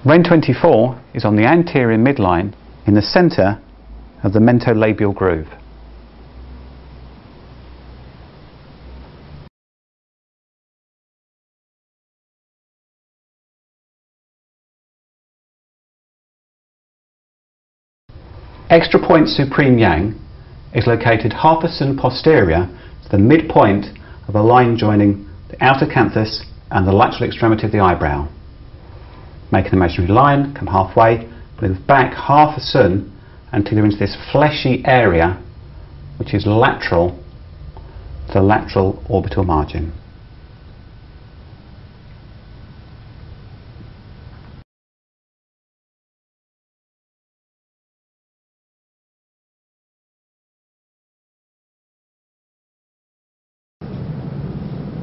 Ren 24 is on the anterior midline in the centre of the mentolabial groove. Extra point supreme yang is located half a sun posterior to the midpoint of a line joining the outer canthus and the lateral extremity of the eyebrow. Make an imaginary line, come halfway, move back half a sun until you're into this fleshy area which is lateral to the lateral orbital margin.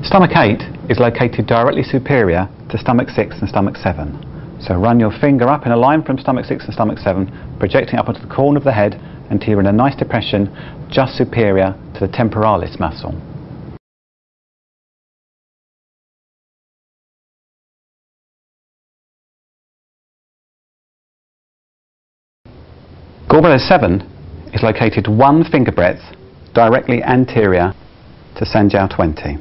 Stomach 8 is located directly superior to stomach 6 and stomach 7. So run your finger up in a line from stomach 6 and stomach 7, projecting up onto the corner of the head until you're in a nice depression just superior to the temporalis muscle. Gallbladder 7 is located one finger breadth directly anterior to Sanjiao 20.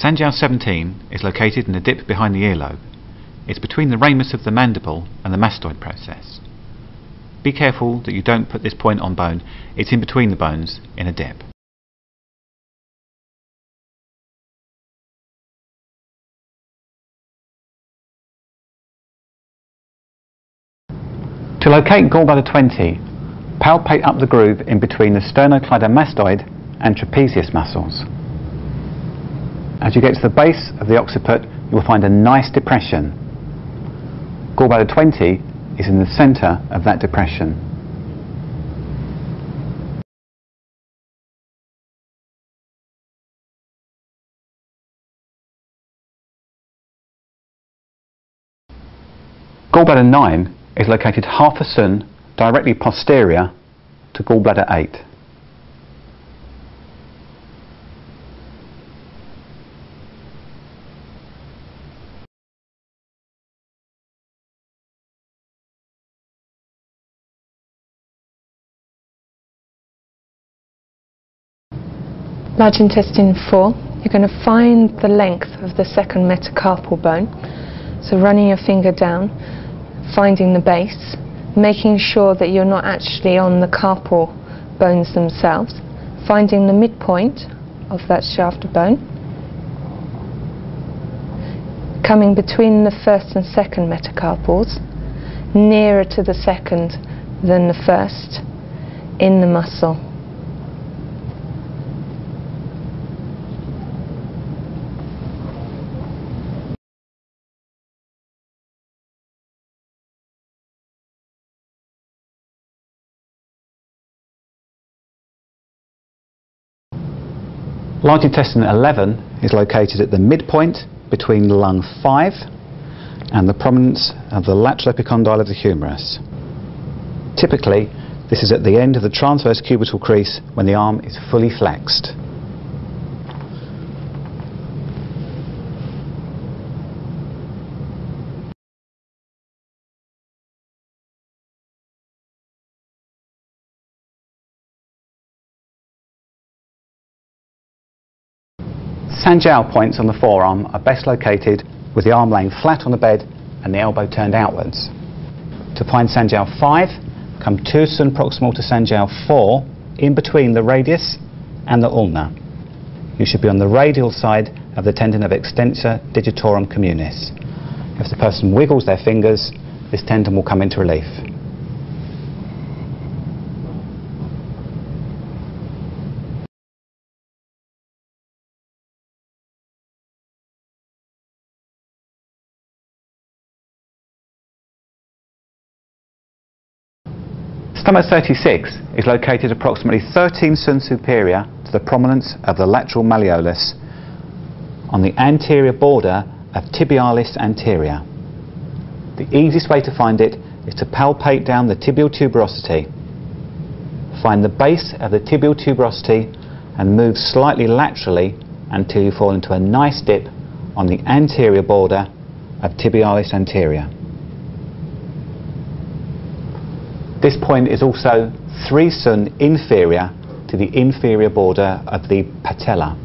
Sanjiao 17 is located in the dip behind the earlobe. It's between the ramus of the mandible and the mastoid process. Be careful that you don't put this point on bone, it's in between the bones in a dip. To locate gallbladder 20, palpate up the groove in between the sternocleidomastoid and trapezius muscles. As you get to the base of the occiput, you will find a nice depression. Gallbladder 20 is in the centre of that depression. Gallbladder 9 is located half a sun directly posterior to gallbladder 8. Large intestine 4, you're going to find the length of the second metacarpal bone. So running your finger down, finding the base, making sure that you're not actually on the carpal bones themselves, finding the midpoint of that shaft of bone, coming between the first and second metacarpals, nearer to the second than the first in the muscle. Large intestine 11 is located at the midpoint between lung 5 and the prominence of the lateral epicondyle of the humerus. Typically, this is at the end of the transverse cubital crease when the arm is fully flexed. Sanjiao points on the forearm are best located with the arm laying flat on the bed and the elbow turned outwards. To find Sanjiao 5, come 2 sun proximal to Sanjiao 4, in between the radius and the ulna. You should be on the radial side of the tendon of extensor digitorum communis. If the person wiggles their fingers, this tendon will come into relief. Stomach 36 is located approximately 13 sun superior to the prominence of the lateral malleolus on the anterior border of tibialis anterior. The easiest way to find it is to palpate down the tibial tuberosity. Find the base of the tibial tuberosity and move slightly laterally until you fall into a nice dip on the anterior border of tibialis anterior. This point is also 3 sun inferior to the inferior border of the patella.